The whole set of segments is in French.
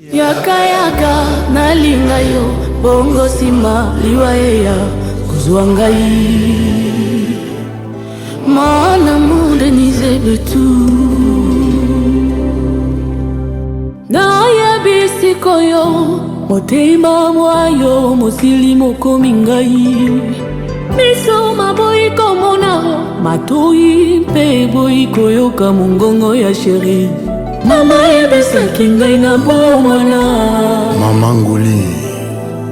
Yaka yaka nalinga yo bongo sima liwaeya kuzwangai mana monde nizebe tu na ya bisiko yo motema mwayo mosili mokomi ngai miso maboyi komona matoi mpe boyi koyoka mongongo ya sheri mama yebisaki ngai na bomwana mama nguli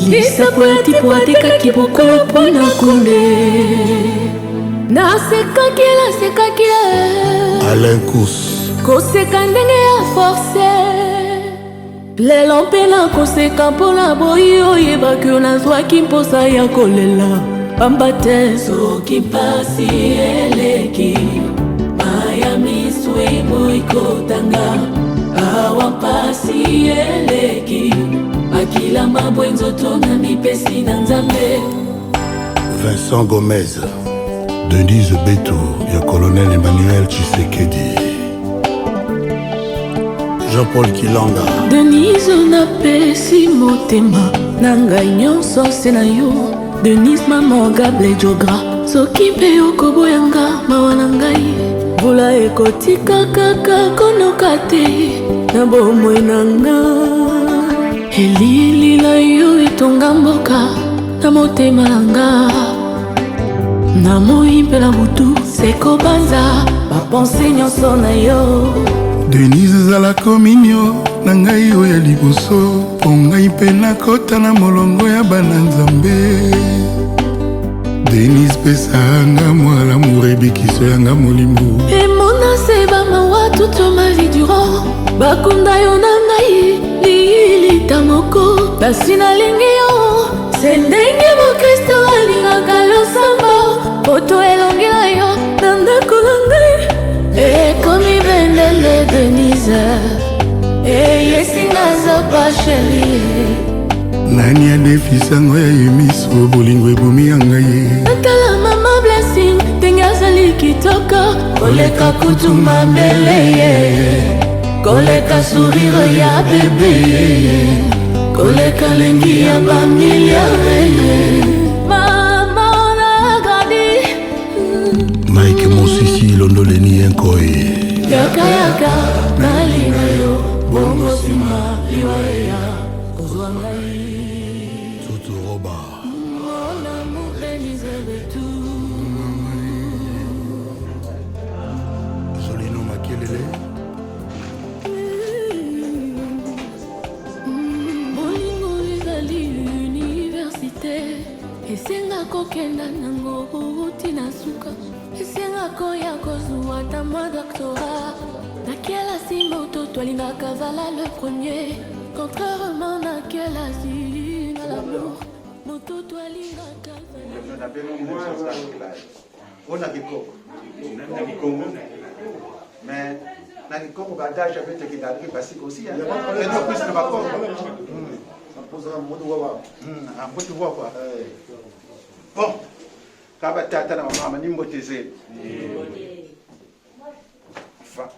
lisapo ya tipo atekaki bokolo mpo na kunde nasekaki Alain Kous koseka ndenge ya force lelo mpe nakoseka mpona boyi oyebaki yo nazwaki mposa ya kolela pamba te soki mpasi eleki maya miswe boyi kotanga awa mpasi eleki makila mabwe nzoto na mipesi na nzambe. Vincent Gomez Denise Beto ya colonel Emmanuel Tshisekedi Jean-Paul Kilanga Denise napesi motema na ngai nyonso se na yo Denise mama gable jogra soki mpe okoboyanga mawa na ngai vula ekotika kaka konoka te na bomoi na nga elili na yo etonga mboka na motema na nga na moi mpe na butu sekobanza bapense nyonso na yo Denise zala kominio na ngai oyo ya liboso mpo ngai mpe nakota na molongo ya bana nzambe Denise pesanga mwala morebikiso yanga molimo emona se bamawa toute ma vie durant bakunda yo na ngai lilita moko basi nalingi yo se ndenge mokristo alingaka losambo poto elongi na yo na ndako na ngai ekomi bendele Denise eyesinga zopa sheri nani adefisango ya yemiso bolingo ebomi ya ngai natala mama blessing ndenge azali kitoko koleka kutu mabele ye koleka sourire ya bebe koleka lengi ya bamiliare mama na grandi Mike Mosisi londoleni enkoye yaka yaka nalinga yo bongo sima liwaya kozwa ngai Tutu Roba mon amour Denise Betu Solino Makelele bolingo ezali université esenga kokenda nango tina suka esenga koya kozwa ta mwa doctorat nakelasi moto twalingaka zala le premier contrairement nakelasi na l'amour moto twalingaka ona kikoko na kikongo mais na kikongo badage avec qui d'arriver parce que aussi il y a pas plus de bako ça pose un mot de wawa un mot de wawa quoi bon kaba tata na mama nimbo tezeli enfin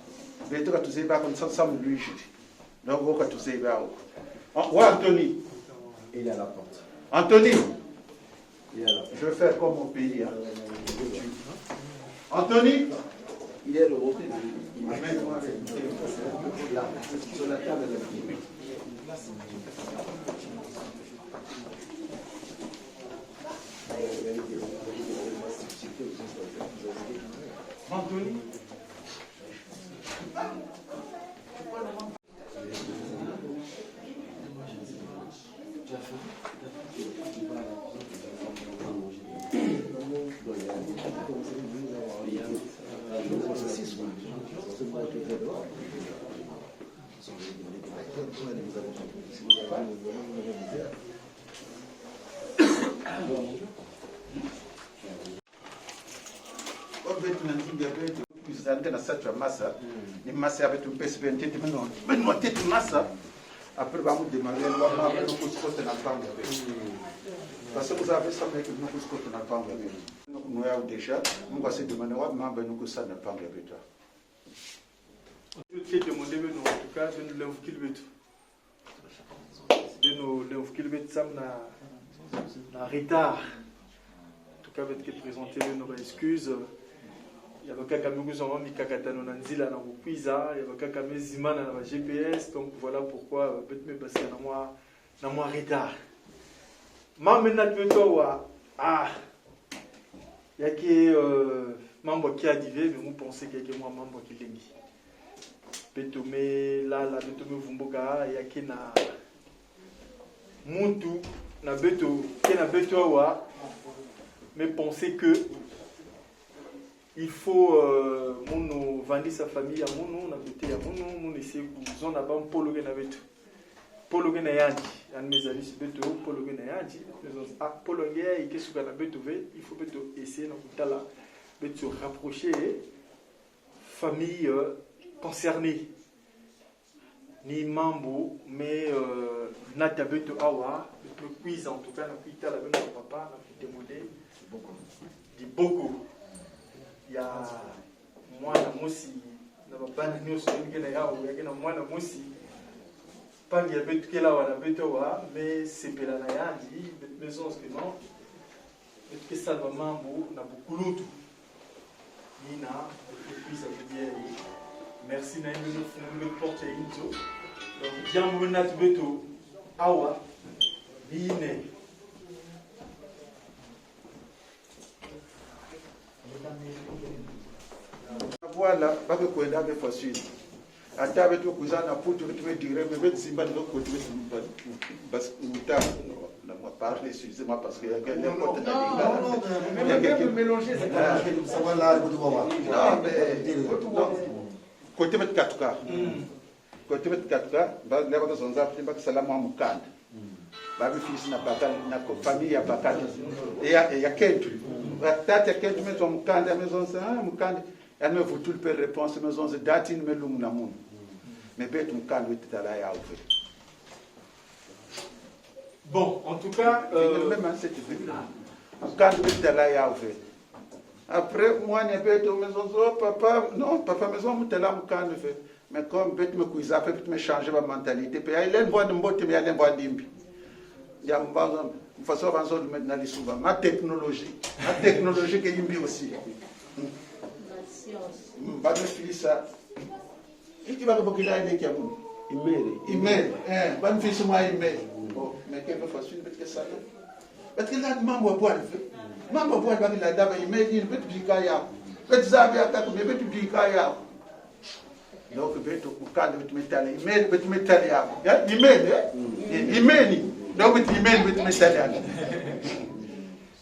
beto ka tuzeba kon ça me lui donc on ka tuzeba wa Anthony il est à la porte Anthony je vais faire comme mon pays. Hein. Anthony, il est le côté de là, sur la table de Anthony. Na satu ya massa ni massa avec un PSP tete mais tete massa après vamos demander on va faire le coût na banque parce que vous avez ça mais que nous coût na banque nous avons déjà on va se demander on va ben nous ça na banque avec toi tu te demander mais en tout cas de nous l'inviter Qu'il va être na retard. En tout cas, va être présenté nos excuses. Il y avait quelqu'un qui nous mikakatano na nzila na kupiza, il y avait quelqu'un qui zimana na GPS, donc voilà pourquoi peut me passer na moi retard. Maintenant il y a qui membre qui a divé, mais vous pensez qu'il y a membre qui l'engi. Betome là betome vumboka il y a qui na muntu na beto qui na beto wa, mais pensez que il faut mon vendre sa famille à mon na côté à mon essayer que on a pas polo na beto polo na yandi an mes amis beto polo na yandi ah polo ngea et qu'est-ce que na beto ve il faut beto essayer na kutala beto rapprocher famille concernée ni mambo mais nata beto awa beto quiz en tout cas na kutala ben papa na démodé beaucoup il y a moi na mosi na bana nyoso ngena yao yakena mwana mosi pangi ya betu kela wana beto wa mais c'est pela na yandi maison que non betu que ça va mambo na bukulutu nina puis ça veut dire merci na nous nous porter into donc bien mona beto awa bine. Voilà, pas que quoi là, mais facile. À table, tu cousin à pour tu me dirais, mais même si pas de l'autre côté, parce que nous t'avons parlé, excusez-moi, parce qu'il y a quelqu'un qui a quelqu'un mélanger, ça va là, non, mais côté de 4K. Côté de 4K, bah, les gens sont appelés parce que c'est la moi mukanda. Bah, mes fils n'a pas na famille a pas et il y a quelqu'un. Tata ya quelqu'un mais son mukanda maison ça mukanda. Elle me vous tout le réponse maison c'est dati me lung na mun. Mais bête mukanda était là ya ouvert. Bon, en tout cas même en cette vie. Mukanda était là ya ouvert. Après moi ne bête maison papa non papa maison mutela mukanda fait. Mais comme bête me cuisa fait me changer ma mentalité. Puis il est voix de mbote mais il est voix d'imbi. Il y a une façon avancer de mettre dans les souvent. Ma technologie qui est imbi aussi. Va me filer ça. Et tu vas me dire qu'il y a un email. Va me filer moi email. Bon, mais quelle façon de mettre ça? Parce que là, maman boit le fait. Maman boit le fait. Là, email, il peut te dire qu'il y a. Peut-être ça, mais peut te dire qu'il y a. Donc, peut te mettre à l'email, peut te mettre à l'email. Email. Donc, tu email, tu mets ça là.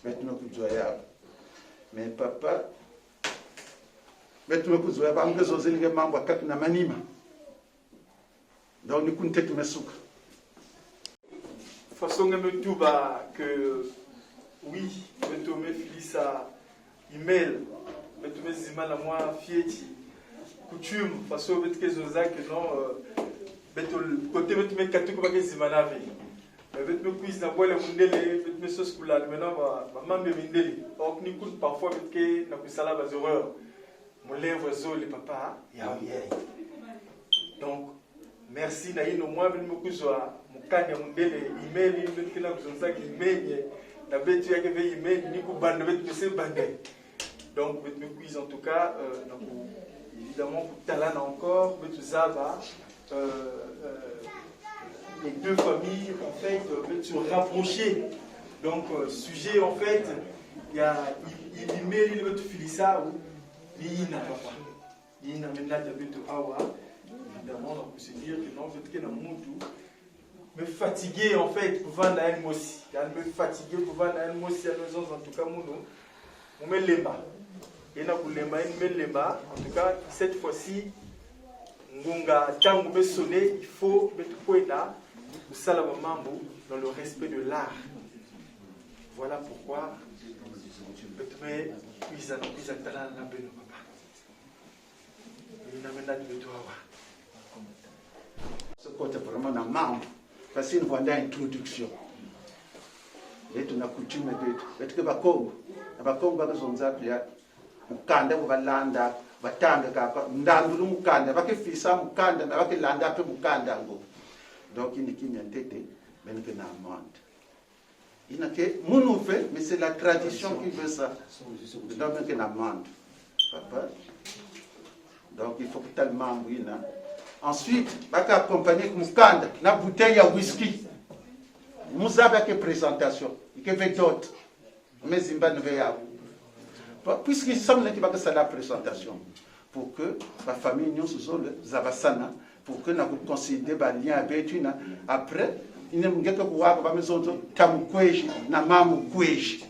Maintenant, tu dois y aller. Mais papa, maintenant, tu dois y aller. Parce que les membres sont na manima. Donc, nous comptons mes souk. Façon de me dire que oui, je me file ça email, je me dis mal à moi fieti coutume façon de que je que non, côté de me katu ko ba ke zimana ve. Mais me cuise na boile mundele me sauce coulade maintenant maman me mindeli donc ni coûte parfois que na kusala ba horreur mon lèvre zo le papa ya donc merci na ino moi me kuzwa mukanya mundele email me kila kuzonza ki email na betu yake ve email ni ku bande me se bande donc me cuise en tout cas évidemment pour talent encore betu zaba les deux familles, en fait, veulent se rapprocher. Donc, sujet, en fait, il y a l'email, il veut te filer ça, ou l'ina, papa. L'ina, maintenant, tu veux te awa. Évidemment, on peut se dire que non, peut-être qu'il y a un monde me fatiguer, en fait, pour vendre un mossi. Il y a me fatiguer pour vendre un mossi à nos en tout cas, on met les mains. Et là, pour les mains, on met les mains. En tout cas, cette fois-ci, Ngunga, tant que sonner, il faut mettre quoi là. Mambo dans le respect de l'art. Voilà pourquoi ce côté vraiment un membre parce qu'il voit l'introduction et tu n'as coutume de que bakongo bazonza pia mukanda ubalanda batanga kaka ndandulu mukanda bakifisa mukanda na bakilanda pe mukanda ngo. Donc, il n'y a pas mais il y a une amende. Il y a que mon fait, mais c'est la tradition qui veut ça. Donc il y a une amende. Papa. Donc il faut que tu aies le membre. Ensuite, il va accompagner une bouteille de whisky. Nous avons une présentation. Il y a d'autres. Mais il y a puisqu'il semble qu'il va faire la présentation. Pour que la famille nous soit Zavasana, pour que nous considérions les liens avec nous. Après, il y a une maison de Tamukweji, Namamukweji.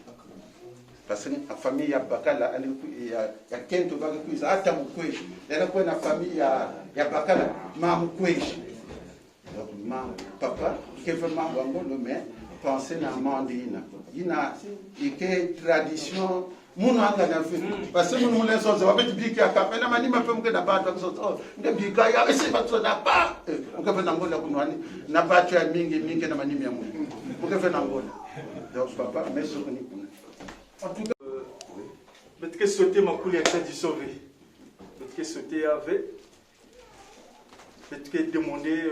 Parce que la famille a Bakala, il y a Kento Bagakwiz, à Tamukweji. Il y a une famille à Bakala, Mamukweji. Donc, papa, qui veut m'envoyer, mais penser à Mandina. Il y a une tradition. Parce que nous les autres, on va mettre bika kapa na mani mapem ke na batwa kusoto nde bika ya ese batwa na pa ukafa na ngola kunwani na batwa ya mingi na mani ya mungu ukafa na ngola donc papa mais ce que nous en tout cas peut-être que sauter ma couleur tradition peut-être que sauter avec peut-être que demander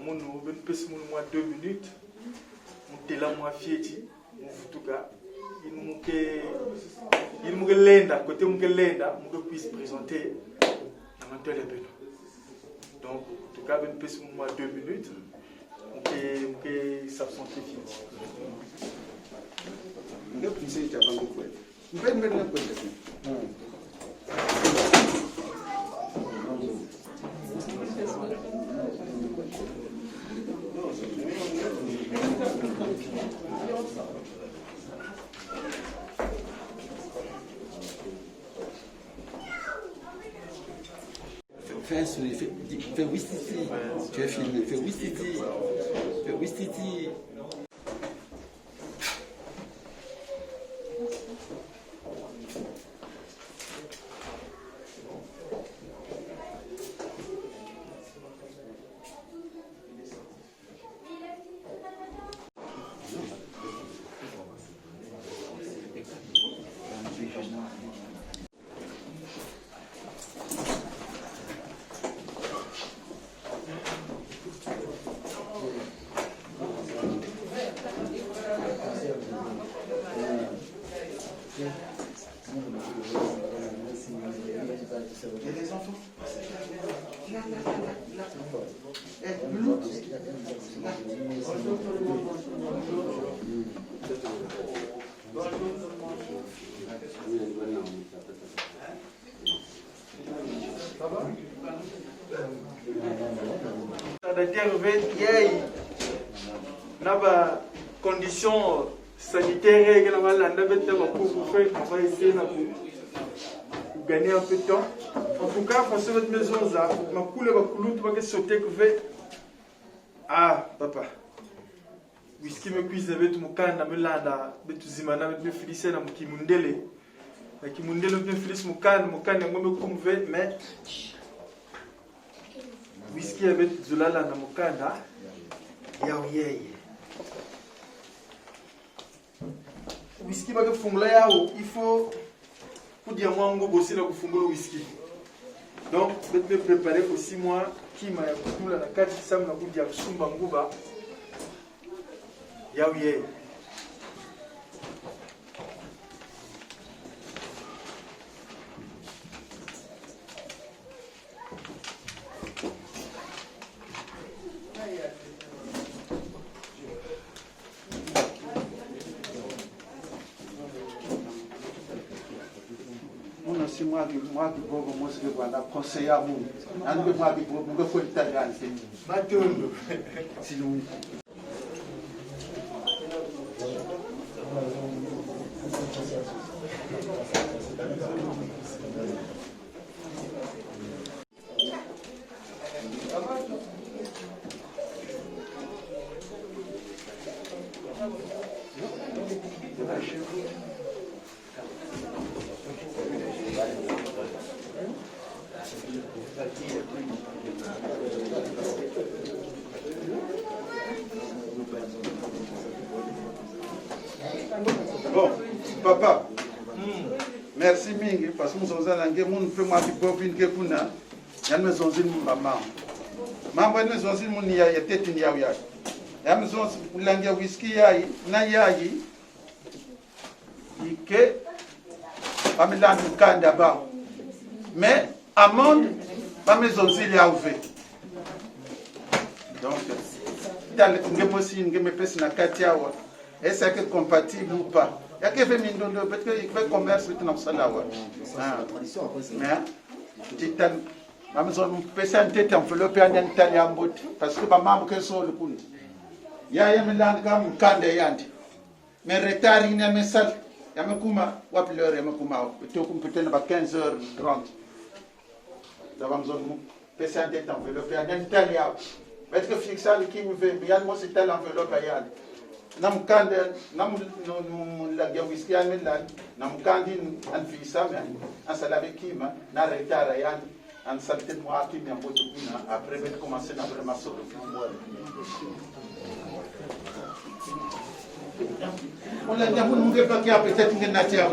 mon ben pèse mon moi 2 minutes mon tela moi fieti en tout cas il me lenda côté me lenda me puisse présenter dans tel événement. Donc en tout cas ben peut moi 2 minutes que ça s'absenter fini. Ne puisse pas avant quoi. Ben ben quoi. Fais Wistiti, tu es filmé, fais Wistiti, fais Wistiti. Et les enfants? Naba conditions sanitaires que on va essayer de gagner un peu de temps. En tout cas, quand c'est votre maison, ma coule va couler, tu vas sauter que fait. Ah, papa. Whisky me cuise avec mon canne, me landa, mais tu zimana, me félicite à mon kimundele. Mais kimundele me félicite mon canne, me comme fait, mais. Whisky avec Zulala na mon canne, yaouye. Whisky va que fungla yao, il faut. Pour dire moi, on va bosser là pour fumer le whisky. Donc, je vais me préparer pour 6 mois. Qui m'a tout là, la 4 décembre, on va dire Sumba Ngouba. Yaouye. Si moi qui peux moi c'est voilà conseiller à vous. On peut moi qui peux faire italien c'est. Batondo. Sinon. Bon, papa, merci mingi parce que nous sommes allés à mon peu moi qui peux venir que kuna, y a une maison zine maman, maman une maison zine mon y a tête ni ya. ya mzonsi ulangia whisky yayi na yayi ike bamilanda ukanda ba mais amende bamezonzili auve donc dans ngemosi ngemepesi na kati awa est-ce que compatible ou pas yake ve mindondo parce que il commerce bitu na kusala wa mais titan bamezon pesa ntete enveloppe ya ntali ya mboti parce que bamambo keso le kundi ya yamilanda kam ukanda yandi mais retard ina mesal yamekuma wapi l'heure yamekuma tokum peut-être ba 15h30 vamos pesa ntete enveloppe ya ntali ya parce que fixa le qui me fait bien moi c'était l'enveloppe ya namkande nam la gawiski amela namkandi an fixa mais an salabe kima na retard ya an salte mo akimi amboto kuna après va commencer na vraiment sur le plan on l'a dit vous ne pouvez pas qu'il y a peut-être une nature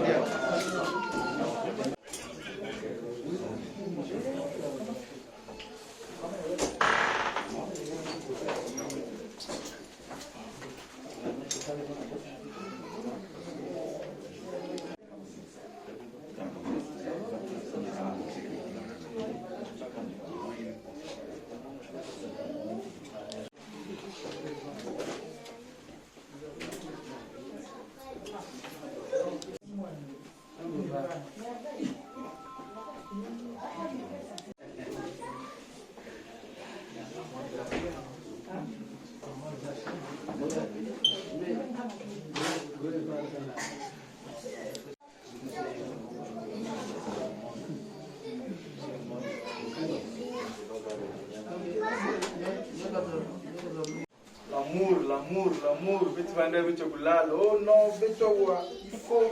L'amour, veut te vendre, veut te vouloir. Oh non, veut te voir. Il faut.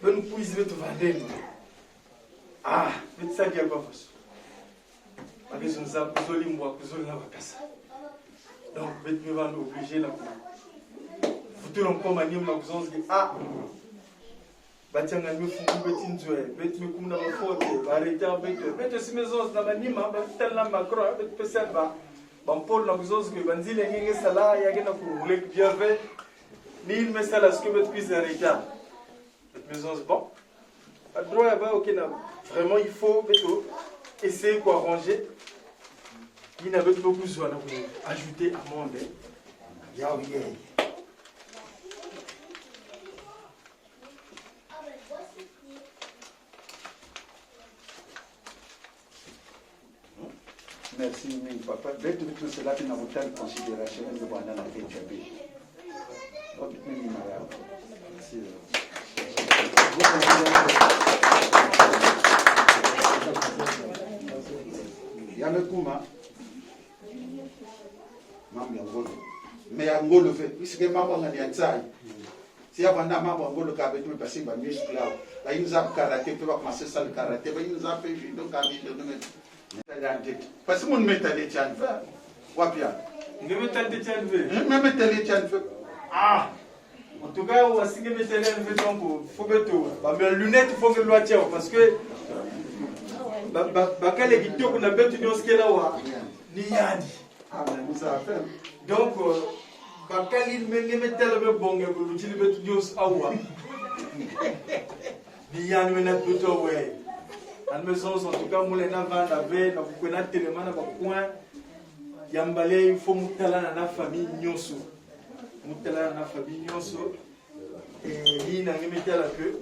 Veut nous puiser, veut te vendre. Ah, veut te savoir quoi faire. Parce que nous avons besoin de moi, besoin de la vacances. Donc, veut te me vendre obligé là. Vous te l'en comme anime la besoin de ah. Batianga me fou betin jouer, bet me comme dans la faute, arrêter bet si maison dans l'anima, bet tel la macro, bet pesa ba. Bon Paul na besoin que banzile ngenge sala ya gena pour rouler bien fait. Ni une message ce que bet puisse arrêter. Bet maison bon. À droit là-bas OK na. Vraiment il faut essayer quoi arranger. Il n'avait pas beaucoup besoin ajouter amende. Ya oui. Merci, mais papa. Dès que tout cela qui n'a autant de considération de voir dans la tête de Merci. Yamekuma. Maman Yangolo. Mais Yangolo fait, puisque maman a dit ça. Si avant maman Yangolo qui avait tout passé par muscle là, il nous a karaté, peut pas commencer ça le karaté, il nous a fait judo, parce que mon métal est tient faire. Wapia. Ne métal de tient faire. Même métal est tient faire. Ah. En tout cas, on va si que métal est fait donc faut que tout. Bah mais lunettes faut que l'on tient parce que bah quand les guitos qu'on a bête nous ce qu'elle a wa ni yandi. Ah mais vous ça fait. Donc bah quand il met métal le bon pour l'utiliser bête nous awa. Ni yandi mais n'a plutôt ouais. En maison, en tout cas, moi, les gens vendent avec, nous connaissons tellement dans le coin. Yambale, il faut moutala dans la famille Nyonso. Moutala dans la famille Nyonso. Et il n'a rien mis à la queue.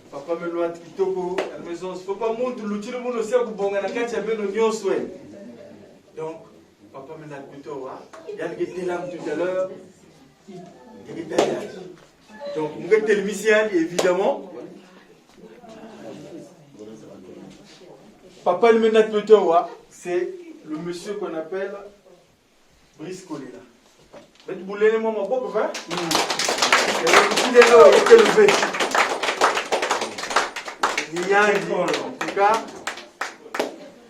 Papa me l'a dit, Kitoko, à la maison, il ne faut pas monter l'outil, le monde aussi, pour bon, à la carte, il y avait le Nyonso. Donc, papa me l'a dit, il y a des lames tout à l'heure. Donc, nous avons le mission, évidemment. Papa le menat c'est le monsieur qu'on appelle Brice Kolela. Vous voulez moi mon beau papa? Il est là, il est élevé. Il y a en tout cas,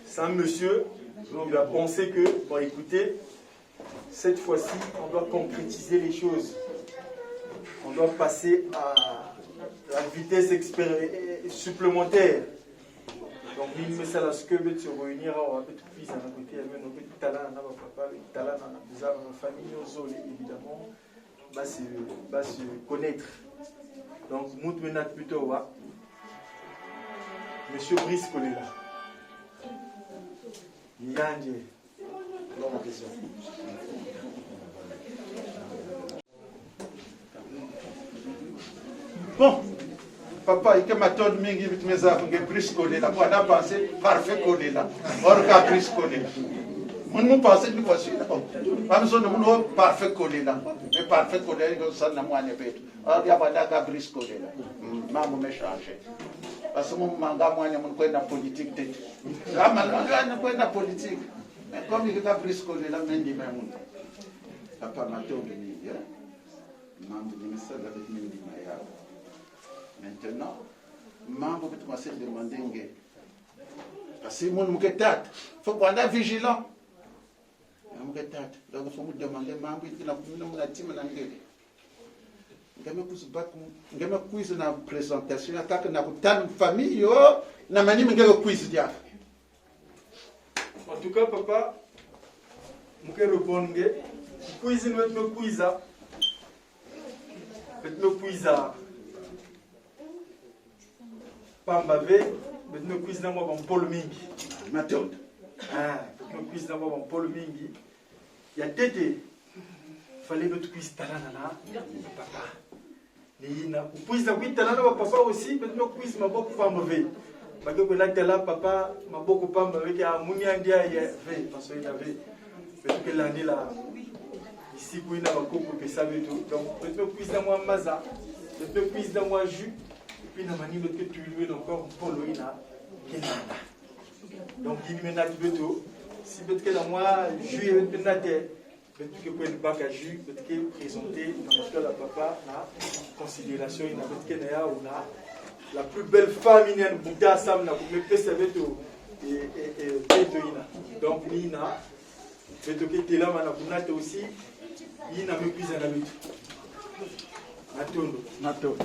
c'est un monsieur, donc il a pensé que, bon écoutez, cette fois-ci, on doit concrétiser les choses. On doit passer à la vitesse supplémentaire. Donc, il me semble que je vais se réunir à plus à côté, à même au talent, à papa, talent, à ma famille, aux autres, évidemment, va se connaître. Donc, nous maintenant plutôt, Monsieur Brice Kolela. Yanje. Longue question. Bon, papa, il y a ma tonne mingi vite mes affaires, que Brice Kolela. Moi, on a pensé parfait Kolela. Or, qu'à Brice Kolela. Moi, nous pensons que voici là. Pas besoin de mon parfait Kolela. Mais parfait Kolela, il y a un mois de bête. Or, il y a pas d'agà Brice Kolela. Maman me change. Parce que mon manga, moi, je suis dans la politique. Je suis dans la politique. Mais comme il y a Brice Kolela, je suis dans la politique. Papa m'a dit, maintenant, membre peut commencer à demander. Parce que mon mouquetat, il faut qu'on soit vigilant. Donc il faut me demander, membre, il faut que la team je me quiz na présentation, attaque na famille, na mani me quiz dia. En tout cas, papa, je vais répondre. Quiz, je vais quiz. Pambave, je vais quiz dans mon Paul Mingi. Mathilde. Je vais quiz dans mon Paul Mingi. Il y a Tété. Il fallait que tu quiz talana, papa. Nina, quiz na talana, papa aussi, je vais quiz ma beaucoup Pambave. Parce que là, papa m'a beaucoup Pambave qui a Mouniandia parce qu'il avait. Parce que l'année là. Ici, il y a un couple qui savait tout. Donc, je peux cuisiner dans moi maza, je peux cuisiner dans moi jus, et puis, dans la manière que tu lui encore un polo, il y a donc, il y a tout. Si peut-être que dans moi jus, il y a peut-être que le bac à jus, peut-être que présenter dans le papa, la considération, il y a peut-être que la plus belle femme, il y a un Bouddha, Sam, il y a tout. Donc, il y a peut-être que tu es là, mais aussi. Il n'a même plus à la lutte. Matondo.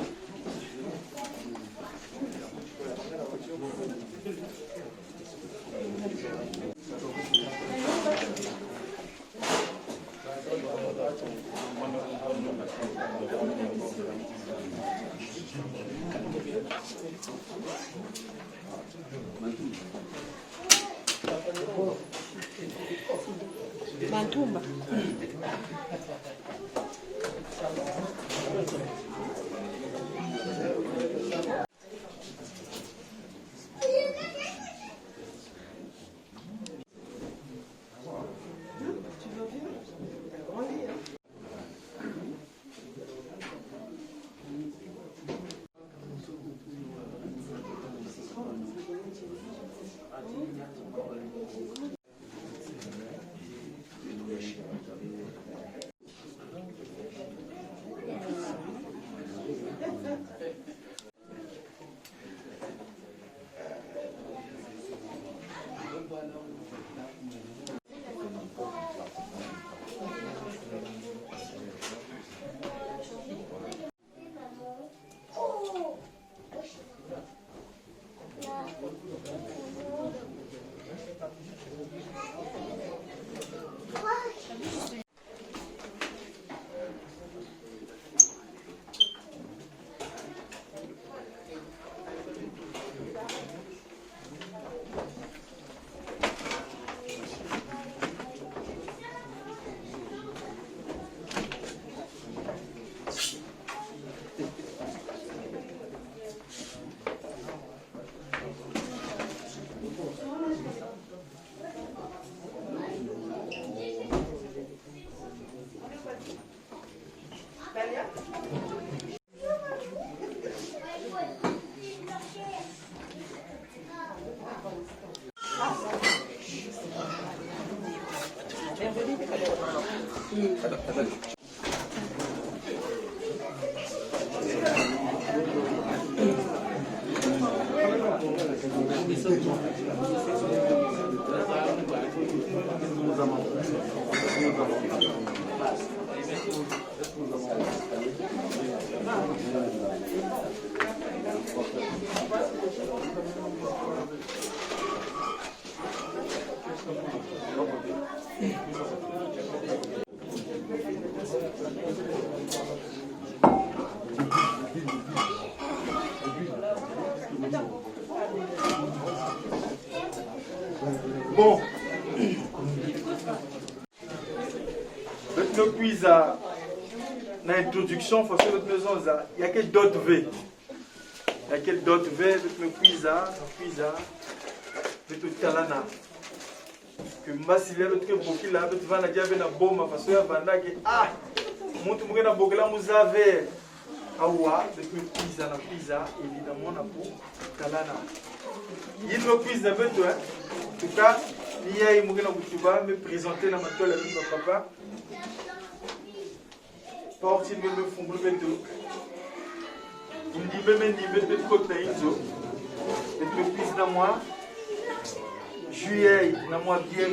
Mantumba. Bon. Notre quiz à l'introduction, il y a quel dot V. Il y a quel dot V, notre quiz à notre talana. Que Massilia, notre bokila, notre vana diable na bomba, parce que vanda que ah, mon tout na bokila muzave. Awa, notre quiz à la pizza, évidemment, na pour talana. Il me quiz na beto, hein. En tout cas, il y a une me présenter dans ma toile avec mon papa. Porte il me font le beto. Il me dit me côté na izo. Et me quiz na moi. Juillet, na moi bien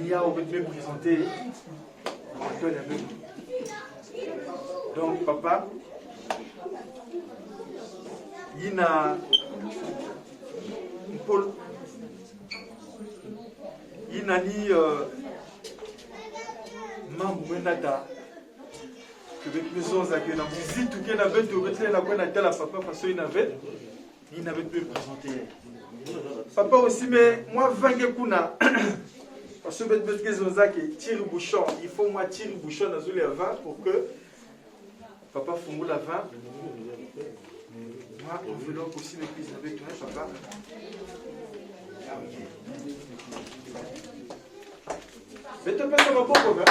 il y a au me présenter ma toile avec. Donc papa, il y a Paul. Il y a ni mambo nata que les maisons à que la visite ou qu'il avait de retirer la bonne à la papa parce qu'il n'avait plus présenté. Papa aussi mais moi vangue kuna parce que les maisons à que tire bouchon il faut moi tirer bouchon dans le vin pour que papa fongo la vin. Moi enveloppe aussi mes prises avec toi papa. Mais tu peux faire un peu comme ça.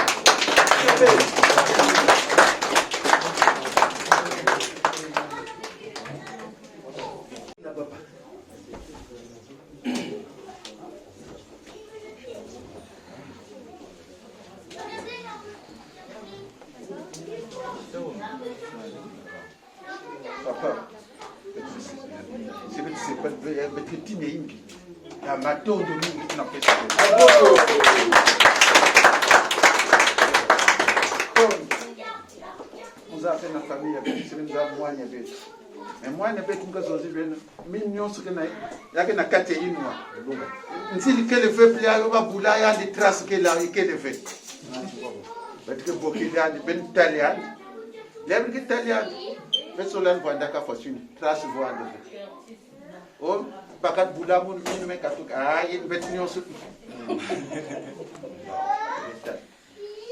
Papa, c'est pas le petit Néimbi. Il y a ma tour de nous qui n'a pas fait. Nous avons fait une famille avec nous avons moins de bêtes. Mais moi, je ne peux pas dire que millions de gens, il y a une catégorie. Si le fait plaisir, il y a des traces qu'il a fait. Parce que beaucoup de gens sont italiens. Les Italiens, mais sur la voie d'accord, fortune, trace voie de fait. Oh, bakat boula moun nous met katuk. Ah, il y a une bête union sur.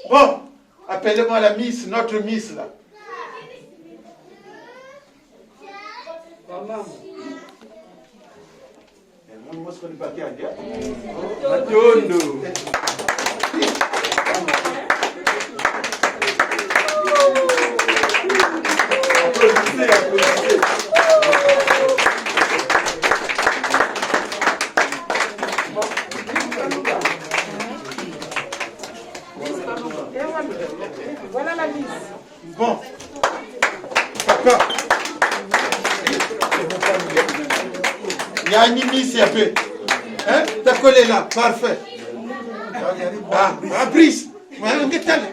Bon, appelez-moi la Miss, notre Miss là. Maman. Mon mot se connaît pas qui a dit. Matondo. Voilà la mise. Bon, papa, il y a une mise un peu. Hein? T'as collé là, parfait. Ah, brise. On est allé.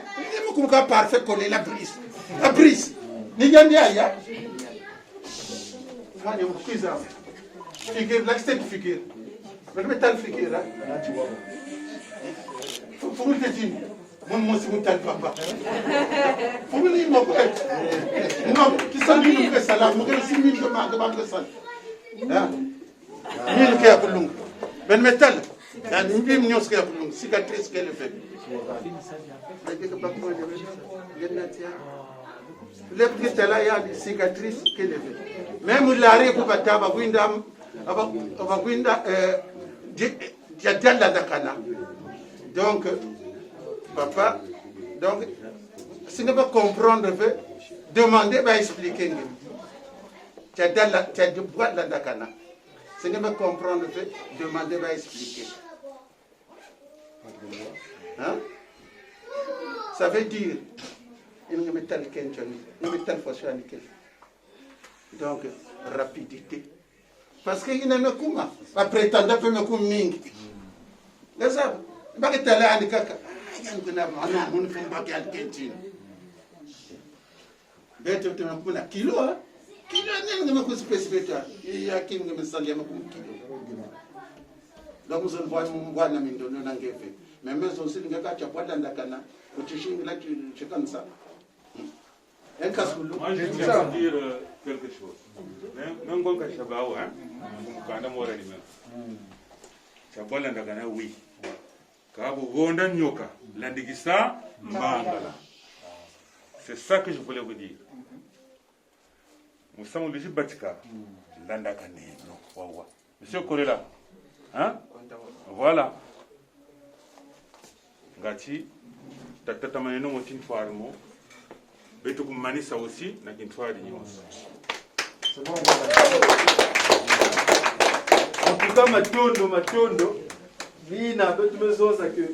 On est parfait collé la brise. La brise. N'y a rien, ya. Fanya mkuiza. Figure, like step figure. Mais le métal figure, là. Faut que tu dises. Mon si mutal papa. Faut que tu me non, qui sont venus faire ça là, moi je suis venu de ça. Hein? Mille qui a pour long. Ben métal. Il y a une million qui a pour long. Cicatrice qu'elle fait. Les petits là, il y a des cicatrices qu'elle fait. Même l'arrêt pour battre, donc, papa, donc, si ne pas comprendre, demandez, va expliquer. Tu as de boîte la dakana. Si ne pas comprendre, demandez, va expliquer. Hein? Ça veut dire, il y a tel donc, rapidité. Parce qu'il y a un kuma, pas prétendre que me kum mingi. C'est ça. Pas que tu as l'air de caca. Il y a un film qui a été bête, tu as un kilo. Kilo, il y a un spécifique. Il y a un kilo. Donc, nous avons un mais même si nous avons un dakana, moi je tiens à dire quelque chose. Même quand je suis là, chabolandaka na wi kabo gonda nyoka landikisa mbangala. C'est ça que je voulais vous dire. Nous sommes les Batika. Landakane. Monsieur Korela. Hein? Voilà. Gati. Tata maneno motin farmo. Beto kumanisa aussi na kintwari nyonso. C'est bon. En tout cas, Matondo. Nina betu mezoza que.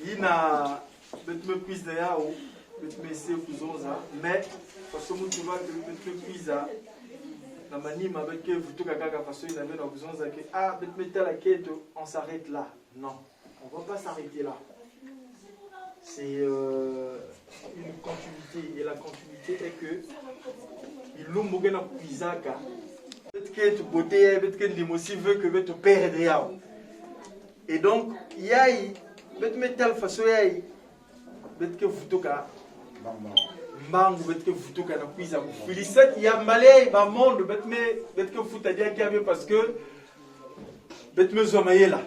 Nina betu me pise na yao. Betumese kuzoza mais façon mutu va que betumiza na manima avec vutuka kaka façon il avait na kuzoza que ah betumeta la quête on s'arrête là. Non, on va pas s'arrêter là. C'est une continuité et la continuité est que il l'omboge na kuizaka betuke beauté betuke limosi veut que betu perdre yao. Et donc yai betumeta la façon yai betuke vutuka mbangu betke futuka na kuiza filisek ya malay ba monde betke futa dia kiabe parce que betme zomayela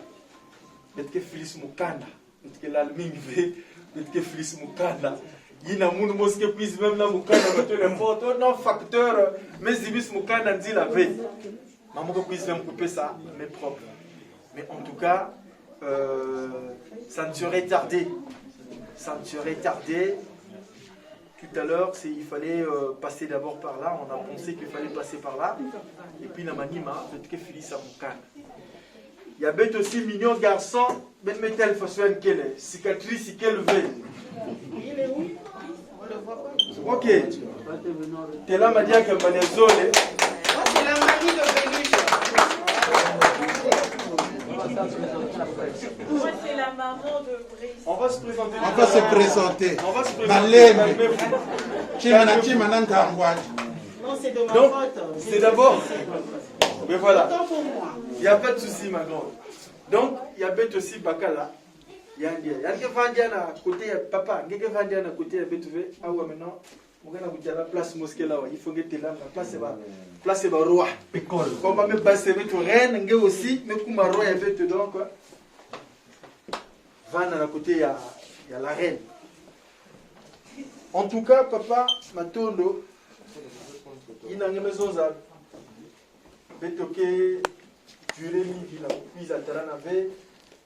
betke filis mukanda betke lalming ve betke filis mukanda yina munu moske kuiz même la mukanda bato les photos non facteur mais zibis mukanda dit la veille maman ko kuiz même couper ça mais propre mais en tout cas ça ne serait tardé. Tout à l'heure, il fallait passer d'abord par là. On a pensé qu'il fallait passer par là. Et puis, Namanima, peut-être que Félix Amoukan. Il y a bête aussi mignon garçon, mais telle façon qu'elle est. Cicatrice, qu'elle veut. Il est où? On le voit pas. Ok. T'es là, m'a dit que Manezole. C'est la manie de Béluche. Moi, c'est la maman de Brice. On va se présenter. On va se présenter. On va se présenter. Non, c'est de ma Donc, faute. c'est d'abord. Mais voilà. Autant pour moi. Il n'y a pas de souci, ma grande. Donc, il y a bête aussi Bakala. Il y a un Vandiana à côté, papa. Il y a un Vandiana à côté, ah ouais, maintenant. On va la place mosquée là, il faut que tu la place est roi. On va me passer avec reine, il aussi, mais comme roi et bête donc quoi. Van à côté, il y a la reine. En tout cas, papa, Matondo, il n'a pas besoin de betoke durée midi la puis à Taranave,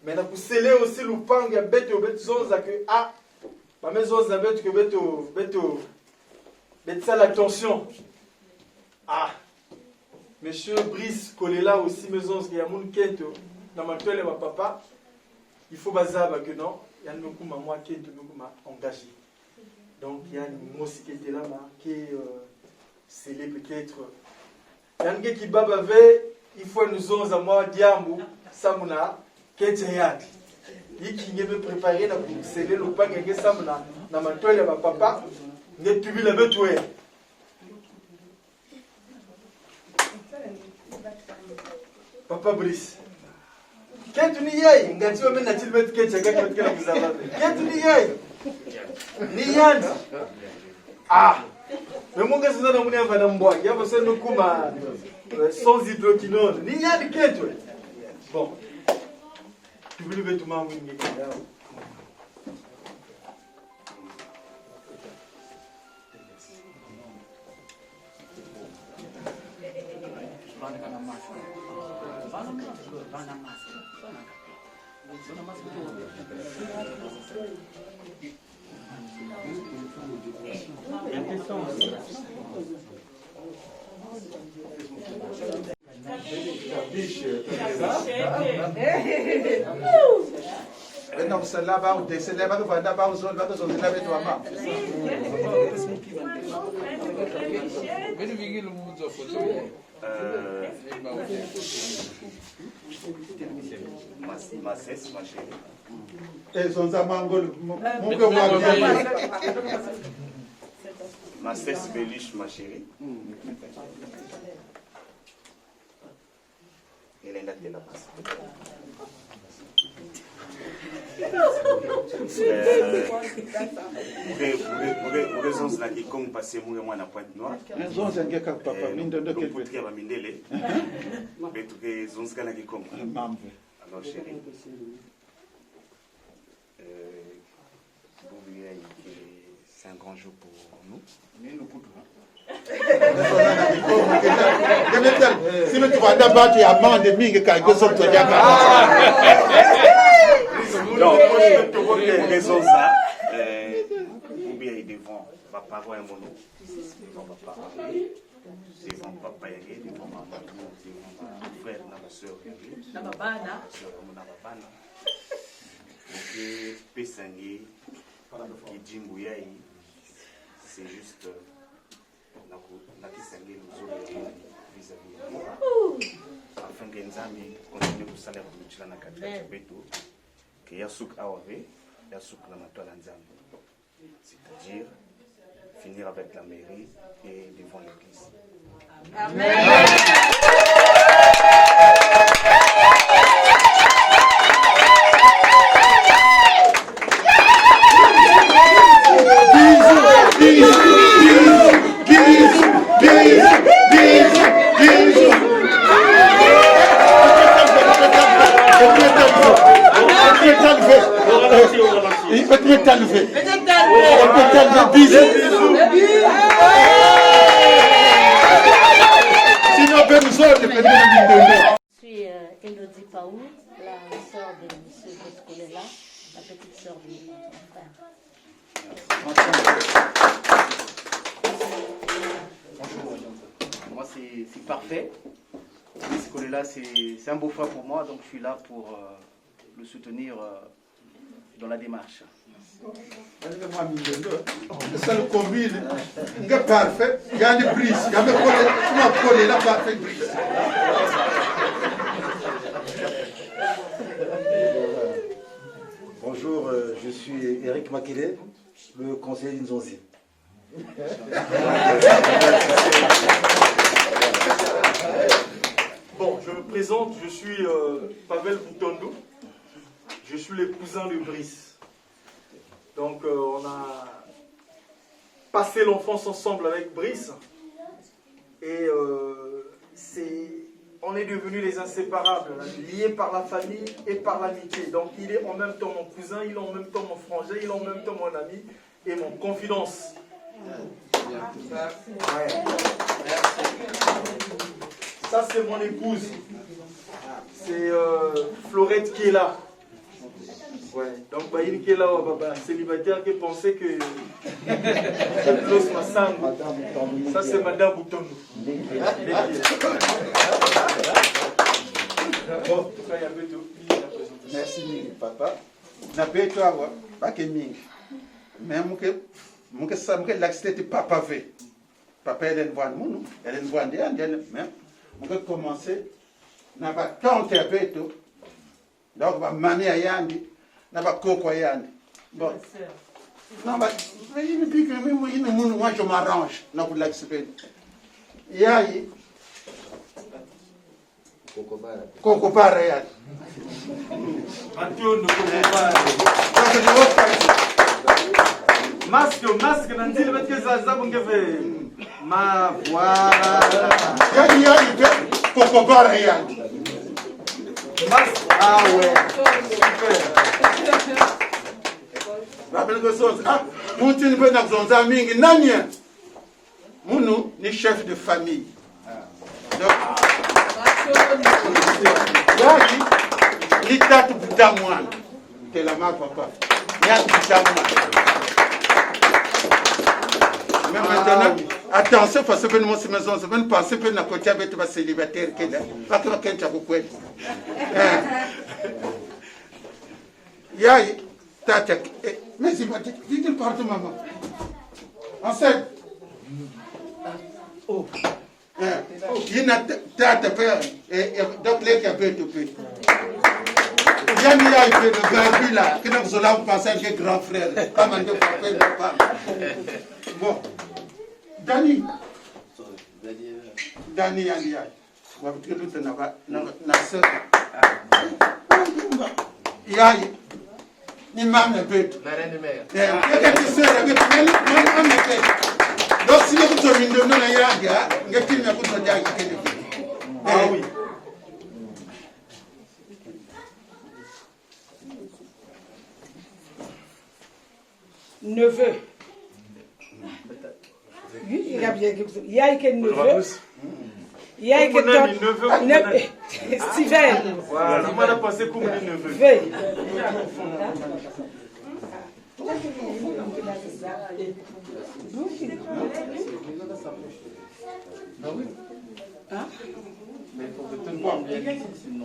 mais n'a pas scellé aussi le pang à bête au bête zonza que ah, ma maison za bête que bête ça l'attention. Ah, monsieur Brice Kolela aussi maison qui a mon kento dans ma toile et ma papa, il faut bazaba que non, il y a un coup moi kento nous m'a engagé. Donc il y a une mosi qui était là qui scellé peut-être. Yange qui babave, il faut nous onze à moi diambu, samuna, keteyat. Il qui me préparer na pour sceller le pain que samuna, na ma toile ma papa, ne tubi la betoué. Papa Brice. Qu'est-ce que tu y ngati wa mena tilbet ketcha gakot kala kuzaba. Qu'est-ce que tu y ah. Mais mon gars, c'est un homme qui a un bois. Il y a besoin de kuma sans hydroquinone. Ni y a de quête. Bon. Tu veux lever tout le monde. Non, celle-là va au décès, là va au vanda, va aux autres, va aux autres, là va au maman. Ma cesse, ma chérie. Et son zamangol, mon Ma cesse Béluche, ma chérie. Elle est là, raisons de la Kikongo passé moi na Pointe Noire. Raisons de la papa mindondo que peut dire Mindele. Mais tout que zonska na Kikongo. Alors chérie. C'est un grand jour pour nous. Si tu vas d'abord tu amende mingi quelque chose tu dis non, raison ça. Ou bien devant papa et mon devant papa, devant papa et devant maman, devant ma frère, ma soeur et ma bana. Ok, Pessangi, Kidjimbouyai, c'est juste la Pessangi nous vis-à-vis de moi. Afin que Nzambi continue pour salaire pour nous na katika beto que yasuk awabe yasuk na matola Nzambi, c'est-à-dire finir avec la mairie et devant l'église. Amen. Il peut t'enlever. Sinon, Je suis Elodie Paou, la sœur de M. Descolela, la petite sœur de mon frère. Bonjour. Moi, c'est parfait. Descolela, c'est un beau frère pour moi, donc je suis là pour le soutenir dans la démarche. Ça le combine. Il est parfait. Il y a des brises. Il y a des collés. La parfaite brise. Bonjour, je suis Eric Makele, le conseiller d'Inzonzi. Bon, je me présente, je suis Pavel Boutondo. Je suis le cousin de Brice. Donc on a passé l'enfance ensemble avec Brice. Et on est devenus les inséparables, liés par la famille et par l'amitié. Donc il est en même temps mon cousin, il est en même temps mon frangin, il est en même temps mon ami et mon confidence. Ouais. Ça c'est mon épouse. C'est Florette qui est là. Ouais. Donc Bahine qui est là, célibataire qui pensait que ça c'est Madame Boutondo. Bon, merci papa. Na beto awa bake mingi. Mais muke samke l'accident papa fait. Papa elle voit nous, elle voit des mais muke commencer na ba compter beto. Donc ba mami ayandi na ba koko ayandi. Bon. Non bah il me dit que moi je m'arrange na pour l'accident. Yayi Coco Barra yani. Mathieu masque nanzili batke za bungeve ma voilà yani Coco Barra yani. Masque ah ouais super. Rappelle que ça monte une bonne zonza mingi nanya. Munu ni chef de famille. Donc Yaki, l'État Boutamouane, c'est la marque papa. Yaki Boutamouane. Mais maintenant, attention, parce que nous sommes maison, nous ne pensons pas que côté avec les célibataires qui est là. Pas que quelqu'un beaucoup. Yaki, tata, mais c'est pas dit partout maman. Enceinte. Oh. Il n'a pas de peur, donc les qui a fait tout petit. Il y a le barbu là, qui nous a pensé que grand frère, pas mal de frères de femme. Bon, Dani, Yandiaï, on va dire que na sœur. Yaï, ni maman peut. La reine mère. Donc si vous avez une donne à Yaga, il y a qui n'a pas de diag. Ah oui. Neveu. Oui, il y a que neveu. Il y a que neveu. Steven. Voilà, on a passé comme un neveu.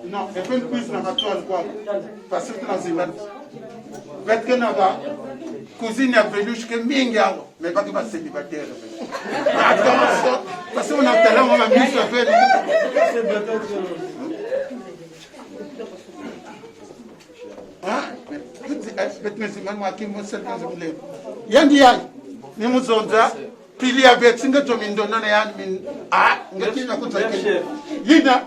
Non, c'est pas une cuisse dans la toile, quoi. Parce que dans ces maths, faites que n'a cousine a Beluche que Minga, mais pas que va célibataire. Parce qu'on a talent, on a mis ça fait. Hein? Yandi ni muzonza pili ya bet singa to min donna ya min ngati na kutsake yina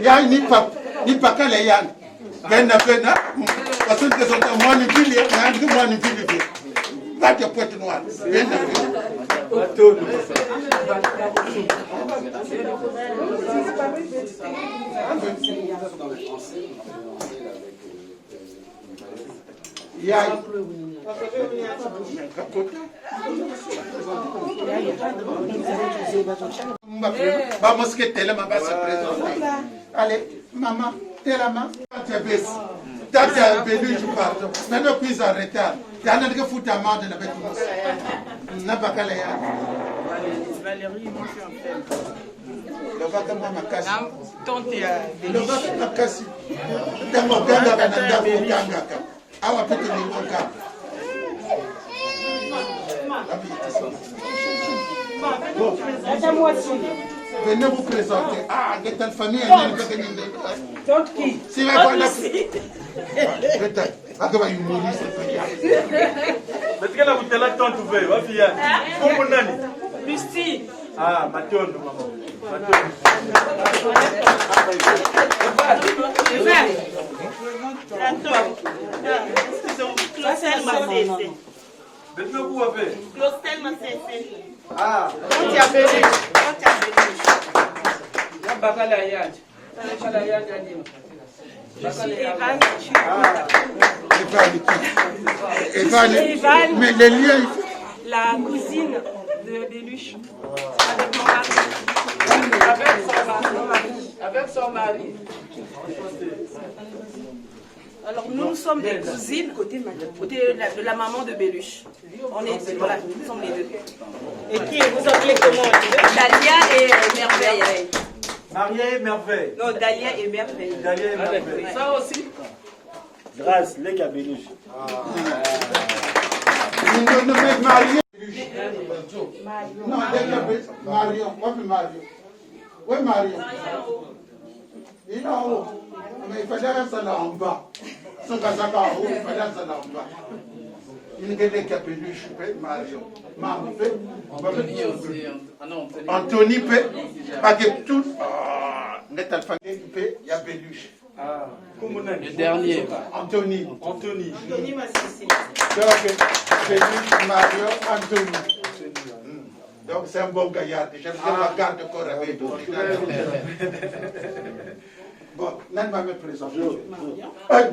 ya ni pakale yan genda pena wasunte sonta mwani pili na ndi mwani pili bati ya pote noir genda atono Yay. Vamos que te la va se présenter. Allez, maman, t'es la main. Tu baisses. T'as Beluche, pardon. Maintenant, puis en retard. T'as un peu foutu à main de la bête. N'a pas qu'à la Valérie, moi je suis en fait. Le vaca mama kasi. Le vaca makasi. Tango ganga kananda kuganga ka. Awa pete ni koka. Bon. Venez vous présenter. Ah, quelle famille est née. Tante qui? Si va pas la. Peut-être. Akaba humoriste. Mais tu as la bouteille là tant ouvert, va fier. Comment nani? Lucie. Ah, Matondo, maman. Clostel m'a cessé. Maintenant, vous avez. Clostel m'a cessé. Ah, on t'a béni. On t'a béni. La bagala yad. La yad yadim. Je suis Evan. Mais les liens. La cousine de Beluche. Avec mon mari. Avec son mari. Alors nous sommes des cousines côté de la maman de Beluche. On est voilà, nous sommes les deux. Et qui vous appelez comment? Dalia et Merveille. Maria et Merveille. Non, Dalia et Merveille. Dalia et Merveille. Ça aussi. Grâce, les gars Beluche. Non, Mario. Non, Marion. Mario. Oui, Marion. Il est en haut. Mais il fallait ça là en bas. Son casaque en haut, il fallait ça là en bas. Il y a des Beluche, Marion. Maman fait. Anthony fait. Pas que tout. Il y a Beluche. Ah, le dernier. Anthony. Anthony m'a cessé. Beluche, Marion, Anthony. Donc c'est un bon gaillard. J'aime bien la garde corps avec toi. Bon, nan va me présenter.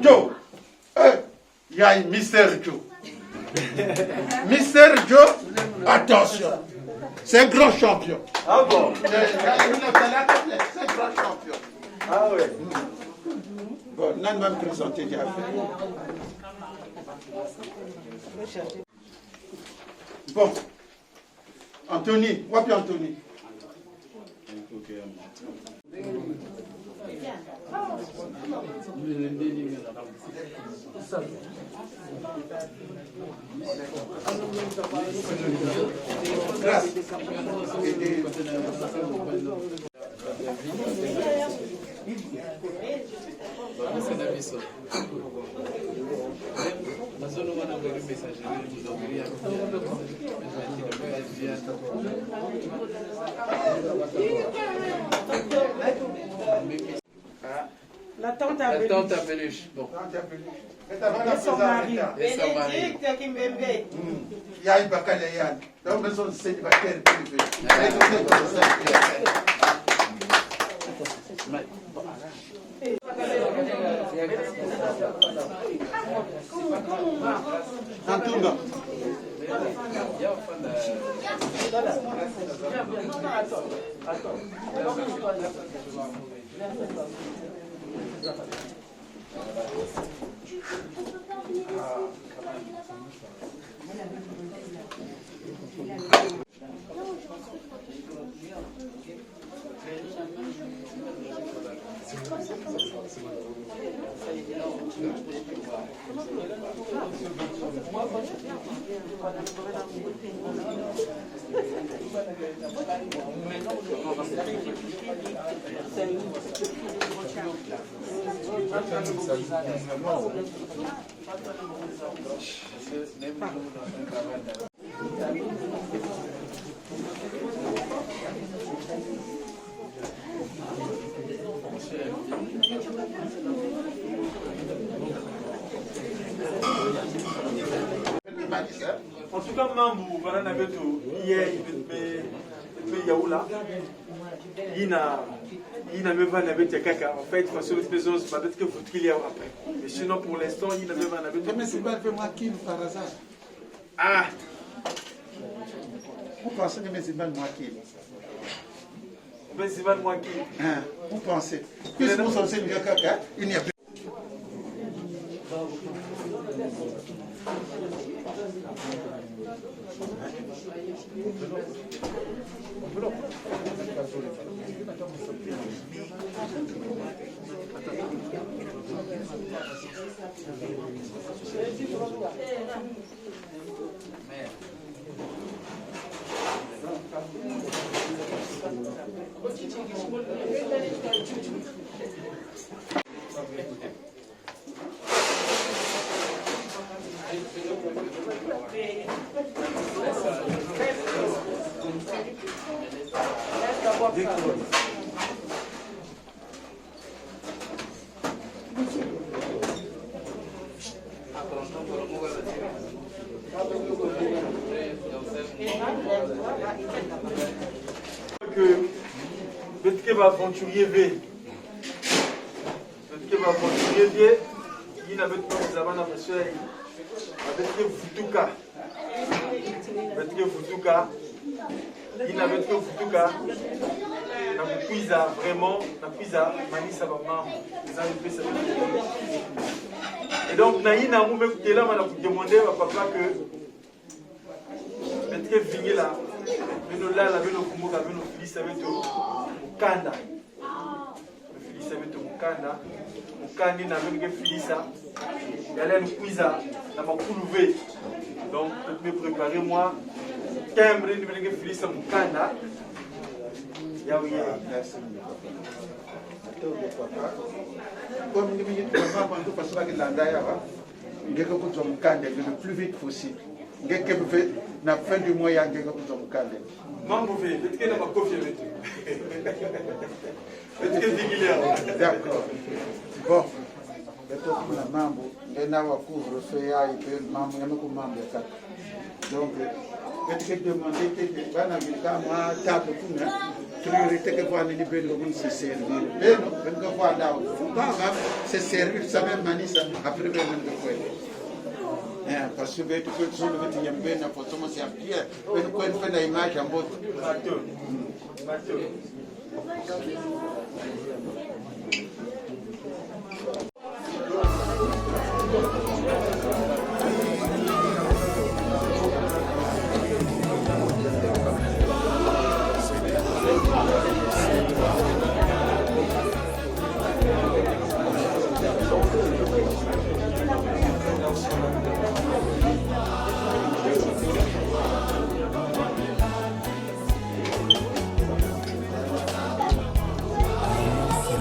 Joe. Il y a Mr. Joe. Mr. Joe, attention. C'est un grand champion. Ah bon? C'est un grand champion. Ah ouais. Bon, nan va me présenter. Bon. Anthony, où est Anthony? Grâce. La tante à Beluche. La tante à Beluche. Bon. Et son mari. Bénédicte Kimbembe. Yaï Bakale Yann. Donc, nous sommes célibataires privés. Antunga. En tout cas, Mambo, voilà, Nabeto, hier, il y a où là? Il n'a même pas de caca. En fait, parce que les maisons, c'est peut-être que vous qu'il y a après. Mais sinon, pour l'instant, il n'a même pas de. Mais c'est pas fait moi qui par hasard. Ah! Vous pensez que c'est pas moi qui? Mais c'est pas moi qui. Vous pensez? Puisque vous pensez que caca, il n'y a plus. Que Betke va aventurier V. Betke va aventurier V. Il n'a pas de zaman à monsieur. Betke Futuka. Betke Futuka. Il n'a pas de Futuka. Na kuiza vraiment, na kuiza manisa ba maman. Et donc naïna mou me kutela mana demander à papa que Betke vigné là. Beno lala beno kumuka beno filisa beto mukanda filisa beto mukanda mukandi na beno filisa yale nkuiza na makulu ve donc peut me préparer moi timbre ni beno filisa mukanda ya oui Comme je dis, je vais le plus vite possible. Na fin du mois, il y a un gars qui est Mambo fait, peut-être qu'il n'a pas confié avec toi. D'accord. Bon. Pour la mambo, il y a un couvre-feu, il y a un mambo. Donc, je vais demander que les gens aient table pour priorité que vous allez se servir. Mais non, vous allez voir là, se servir, ça même manisa, après vous allez parce que tu peux toujours le mettre na photo moi c'est bien mais nous quand on fait la image en mode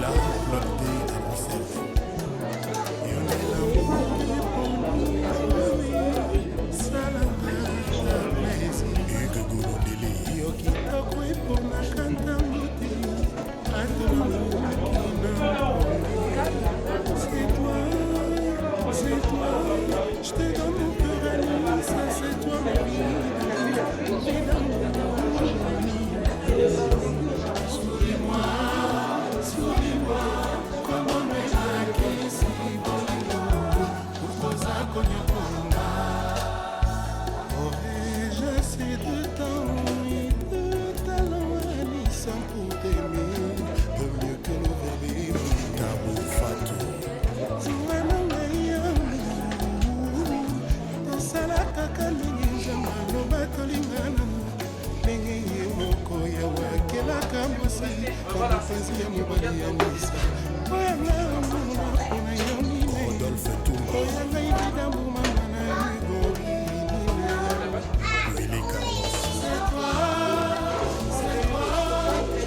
Là. pasi bamopanzi ya mobali ya misa oyanga mpona yo mine oyanga ibidamu mama na egorinina Willy Carlos c'est toi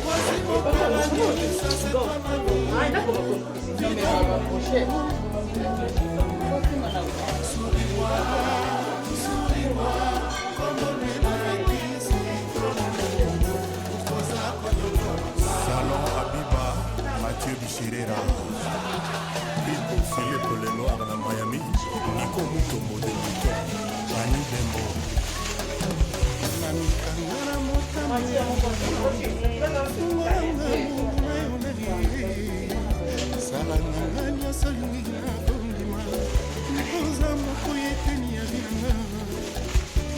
voici mon paradis ça c'est toi ma vie souris-moi souris-moi comme on est dans la piste Salon Habiba, Mathieu Bichirera, Bibo Philippe Lenoir na Miami, Nico Mutombo de Buto, Manu Dembo. Namikangana motama, Salanganga nyonso lingi na kondima, Nikoza moko yeteni ya binanga,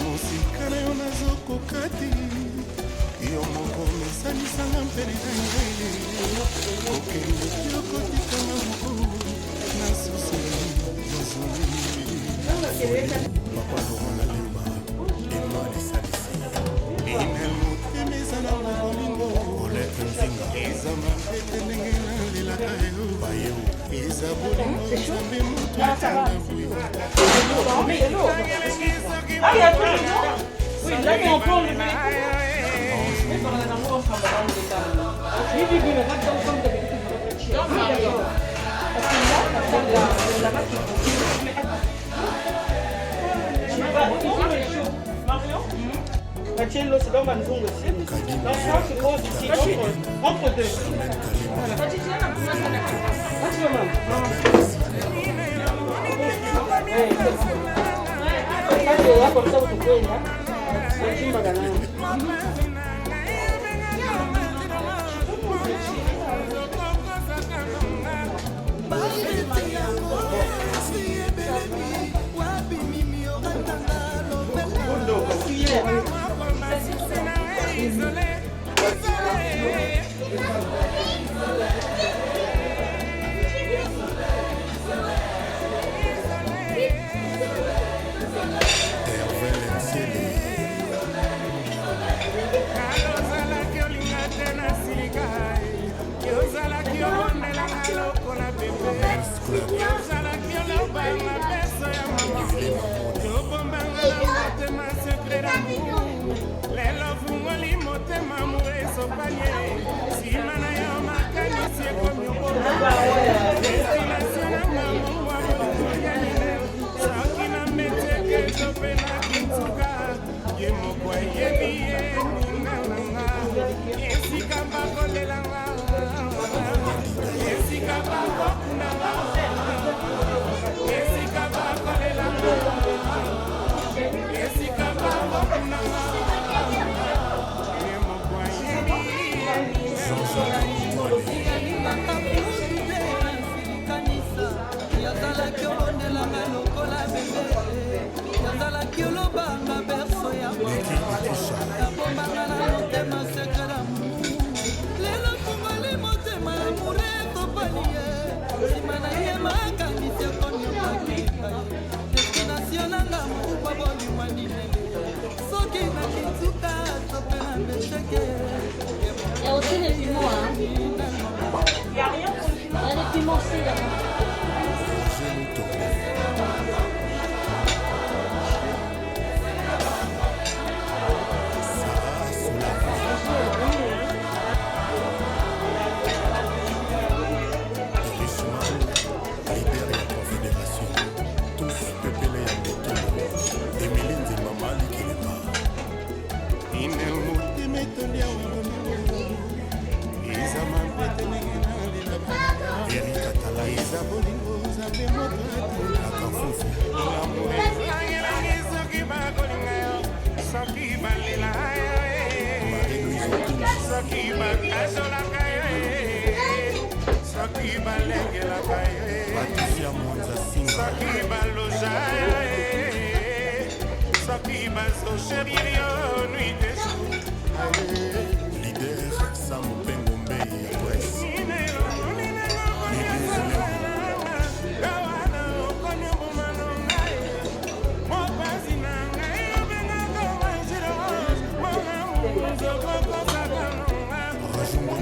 Mosika na yo nazokoka te. Yo moko mesanisanga mpene na ngai okende ti okotikanga moko na susi mozuli papa lorona lemba emalisalisi inel motema eza na mobolingo olete nzinga eza mapete ndenge nalelaka yo bayeo eza bolingo nzambe moto atanga bwi Mathieu, c'est dans ma maison aussi. Dans ça, je pose ici, entre deux. Il y a aussi les piments, hein. Il y a rien. Il y a les piments aussi, là. Leader Sam Pengombe ya presse. Rajungo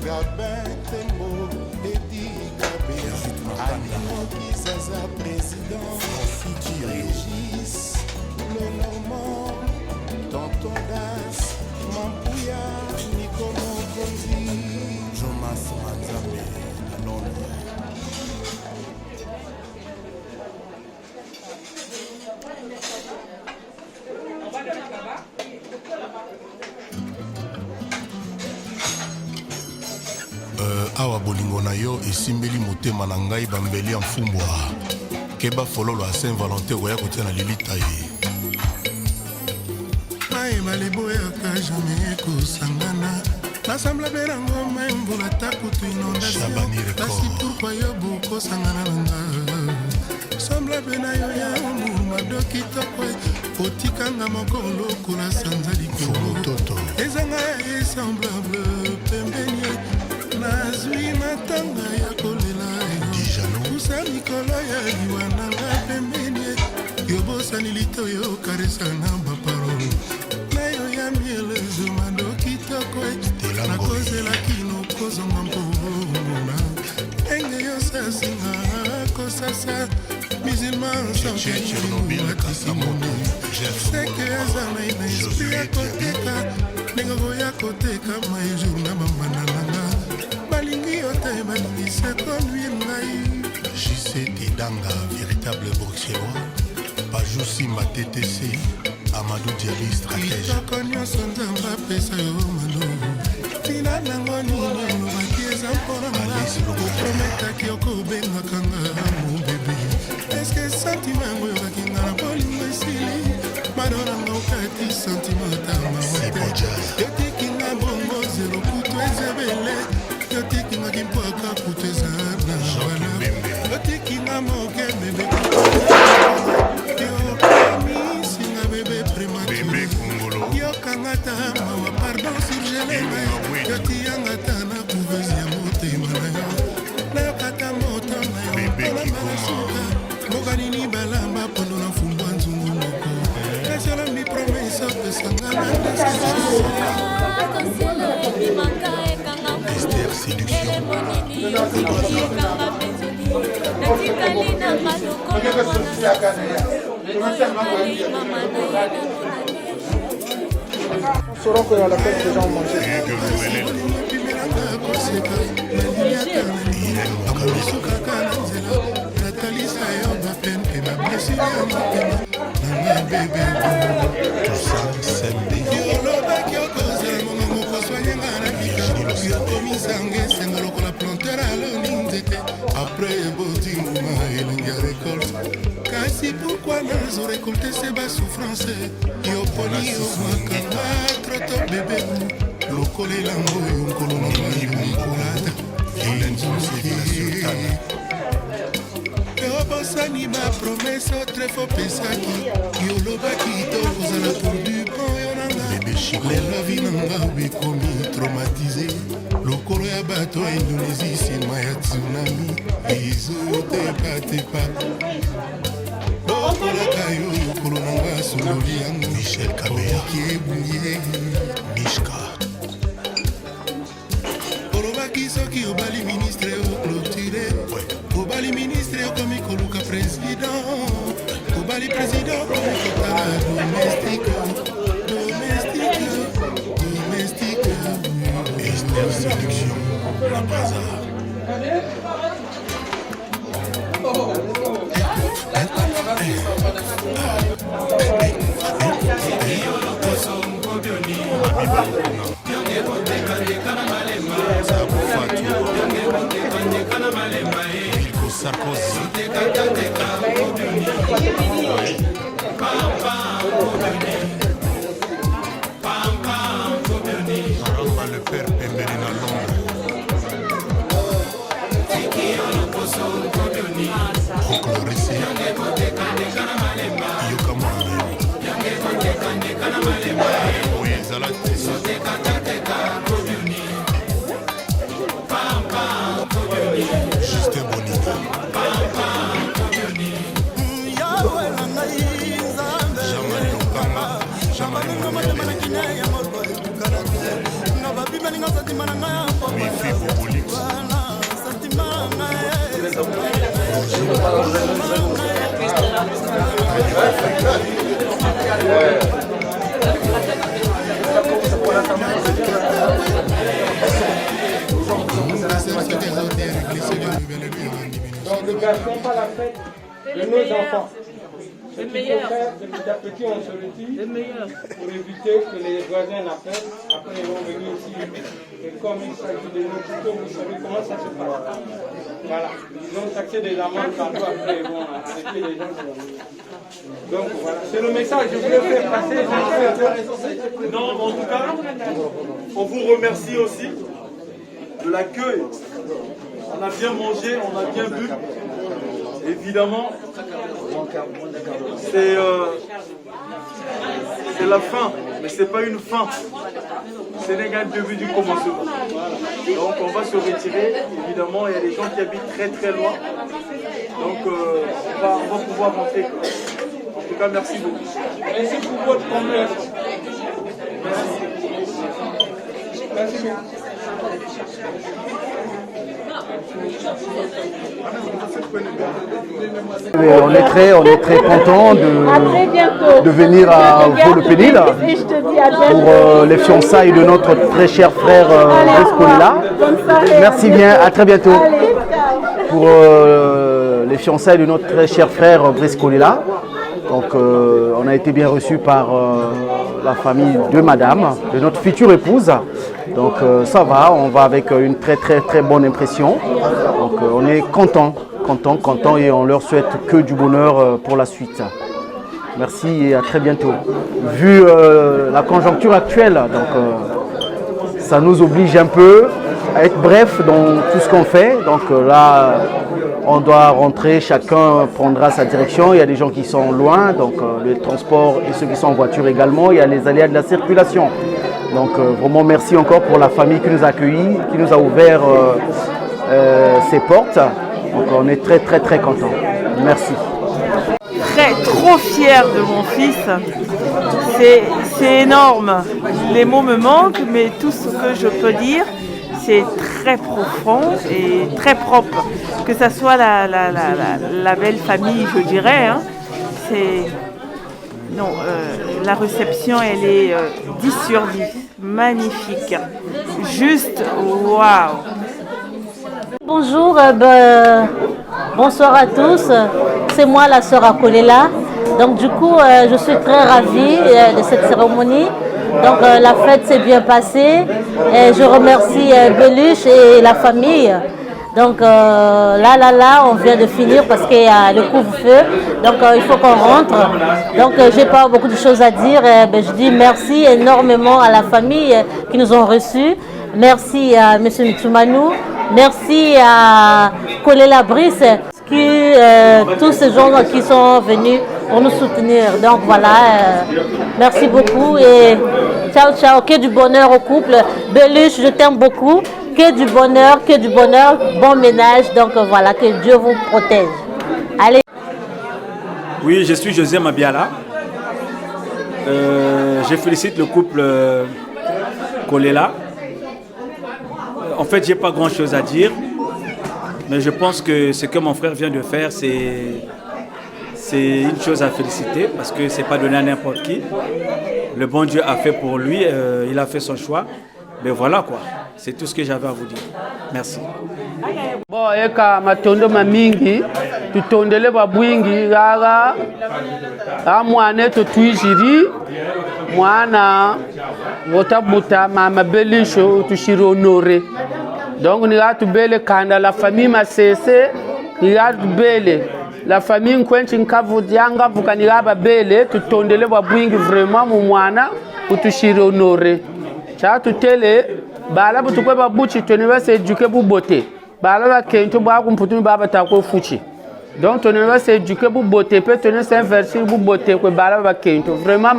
Gabin Tembo, Edi Gabé, Animo Kizaza, président, Régis, le Normand, Tonton Das, Mampouya, Nico Mokondi, Jomas Manzamé, Nanone. Awa bolingo na yo esimbeli motema na ngai bambeli ya mfumbwa keba fololo ya Saint-Valentin oya kotia na lilita ye mayeba leboyaka jamai ekosangana nasambla mpe nango mai mbula ta kutu inondation kasi pourkui yo bokosangana na nga sambla mpe na yo ya mbuma kitoko otikanga moko lokola sanza likolo ezanga ya esemblable pembeni nazwi matanga ya kolela kusa mikolo ya liwa nanga pembeni yobosani lito yo karesa na baparole na yo ya mielezo mando kitoko nakozelaki nokozonga mpona enge yo sasinga kosasa musulman sankeatisimonde seke eza nai na esprit ya koteka ndenge koya koteka majour na mambanda nanga balingi yo te balingi se conduire ngai JC Tidanga, véritable bruxellois Pajou Simba TTC Amadou Diaby, stratège kitoko nyonso nzambe apesa yo mano tina nango nini olobaki eza mpona nga oprometaki okobengaka nga mobebe eske santima yango yokaki nga na bolingo esili mano nanga okati santima otamamate yotikinga bongo zero kutu ezebele yotikingaki mpwaka kutu eza na wala yotikinga moke bebe yokamisinga bebe premature yokangata mawa pardon surgelema yotiyangata na couvese ya motema na yo nayokata moto na yo mpona malasuka mboka nini balamba pondo na fumbwa nzungu moko nasolami promese opesanga na Esther Séduction saurons que à la fête les gens mangent. Après botinguma elengi ya récolte kasi pourquoi nazo récolter se basouffrance yoponi yomakanga troto bebeku lokolelango oyo nkolo na maikolata yobosani bapromese otrefo pesaki yolobaki tokozala pour du bon yo nanga lelo vi nanga bikomi traumatise lokolo ya bato ya indonésie nsima ya tsunami ezotepatepa lokolaka yo lokolo nanga sololi yango Michel Kabea kiebunye Mishka olobaki soki obali ministre oclotire obali ministre okomi koluka président obali président okomi kotala domestique Esther Séduction La Bazar Wilco Sarkozy Ramba le père Pembele na Londres Oklorisi Yoka Mwana Oye Zalate Justin Bonita Jamali Lopanga Jamali Lopanga Mifi Bobolix. Donc ne gâchons pas la fête de nos enfants. Le meilleur. Petit à petit, on se retire. Le meilleur. Pour éviter que les voisins l'appellent. Après, ils vont venir ici. Et comme il s'agit de nos couteaux, vous savez comment ça se passe. Voilà. Ils ont taxé des amendes partout. Après, ils vont arrêter les gens. Donc voilà. C'est le message que je voulais faire passer. Non, en tout cas, on vous remercie aussi de l'accueil. On a bien mangé, on a bien bu. Évidemment, c'est la fin, mais ce n'est pas une fin. C'est le début du commencement. Donc on va se retirer. Évidemment, il y a des gens qui habitent très très loin. Donc on va pouvoir rentrer. En tout cas, merci beaucoup. Merci pour votre promesse. Merci beaucoup. On est très content de venir à Vaux-le-Pénil pour les fiançailles de notre très cher frère Brice Kolela. Merci bien, à très bientôt pour les fiançailles de notre très cher frère Brice Kolela. Donc on a été bien reçus par la famille de madame, de notre future épouse. Donc ça va, on va avec une très bonne impression. Donc on est content et on leur souhaite que du bonheur pour la suite. Merci et à très bientôt. Vu la conjoncture actuelle, donc ça nous oblige un peu à être bref dans tout ce qu'on fait. Donc là, on doit rentrer, chacun prendra sa direction. Il y a des gens qui sont loin, donc le transport et ceux qui sont en voiture également. Il y a les aléas de la circulation. Donc vraiment merci encore pour la famille qui nous a accueillis, qui nous a ouvert ses portes. Donc on est très content. Merci. Trop fière de mon fils. C'est énorme. Les mots me manquent, mais tout ce que je peux dire, c'est très profond et très propre. Que ce soit la belle famille, je dirais. Hein, la réception, elle est 10 sur 10. Magnifique. Juste waouh. Bonjour, bonsoir à tous. C'est moi la sœur Kolela. Donc du coup, je suis très ravie de cette cérémonie. Donc la fête s'est bien passée. Et je remercie Beluche et la famille. Donc là, on vient de finir parce qu'il y a le couvre-feu. Donc il faut qu'on rentre. Donc j'ai pas beaucoup de choses à dire. Je dis merci énormément à la famille qui nous ont reçus. Merci à M. Mitsoumanou. Merci à Kolela Brice, tous ces gens qui sont venus pour nous soutenir. Donc voilà, merci beaucoup et ciao, que du bonheur au couple. Beluche, je t'aime beaucoup. Que du bonheur, bon ménage. Donc voilà, que Dieu vous protège. Allez. Oui, je suis José Mabiala. Je félicite le couple Kolela. En fait, je n'ai pas grand-chose à dire, mais je pense que ce que mon frère vient de faire, c'est une chose à féliciter, parce que ce n'est pas donné à n'importe qui. Le bon Dieu a fait pour lui, il a fait son choix. Mais voilà quoi, c'est tout ce que j'avais à vous dire. Merci. Bon, eka matondo mamingi, tutondele babwingi gaga, amwane tutuijiri, mwana wotabuta mama belisho tushiri honore. Donc ni gatu bele kanda la famille masese, ni gatu bele la famille nkwenchi nkavu dianga vukani gaba bele tutondele babwingi vraiment mu mwana utushiri honore. Cha tutele bala butukwe babuchi tone base eduke bubote bala ba kento ba kumputuni baba takwe fuchi donc tone base eduke bubote pe tone s'inverser bubote kwe bala ba kento vraiment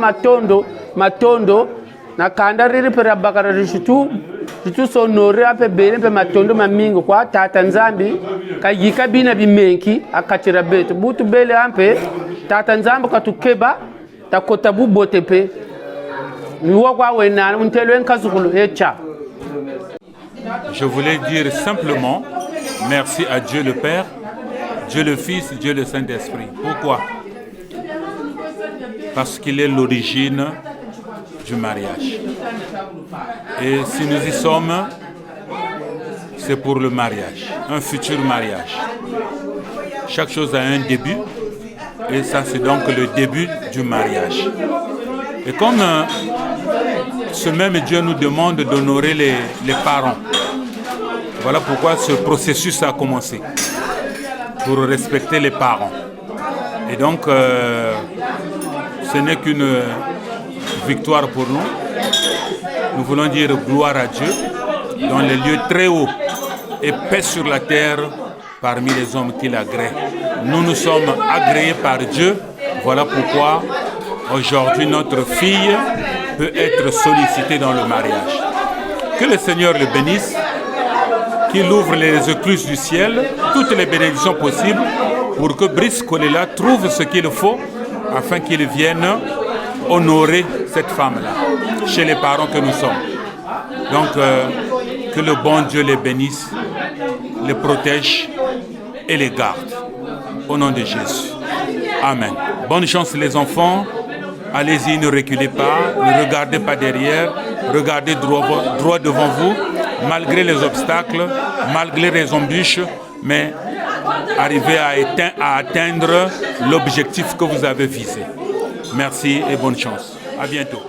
matondo na kanda riri pera bakara rishitu sonore ape bele pe matondo mamingo kwa tata nzambi kayika bina bimenki akachira beto butu bele ampe tata nzambi katukeba takota bubote pe. je voulais dire simplement merci à Dieu le Père, Dieu le Fils, Dieu le Saint-Esprit. Pourquoi? Parce qu'il est l'origine du mariage. Et si nous y sommes, c'est pour le mariage, un futur mariage. Chaque chose a un début, et ça c'est donc le début du mariage. Et comme ce même Dieu nous demande d'honorer les parents, voilà pourquoi ce processus a commencé, pour respecter les parents. Et donc, ce n'est qu'une victoire pour nous. Nous voulons dire gloire à Dieu dans les lieux très hauts et paix sur la terre parmi les hommes qui l'agréent. Nous sommes agréés par Dieu. Voilà pourquoi aujourd'hui notre fille peut être sollicitée dans le mariage. Que le Seigneur le bénisse, qu'il ouvre les écluses du ciel, toutes les bénédictions possibles pour que Brice Kolela trouve ce qu'il faut afin qu'il vienne honorer cette femme-là, chez les parents que nous sommes. Donc, que le bon Dieu les bénisse, les protège et les garde. Au nom de Jésus. Amen. Bonne chance les enfants. Allez-y, ne reculez pas, ne regardez pas derrière, regardez droit devant vous, malgré les obstacles, malgré les embûches, mais arrivez à atteindre l'objectif que vous avez visé. Merci et bonne chance. À bientôt.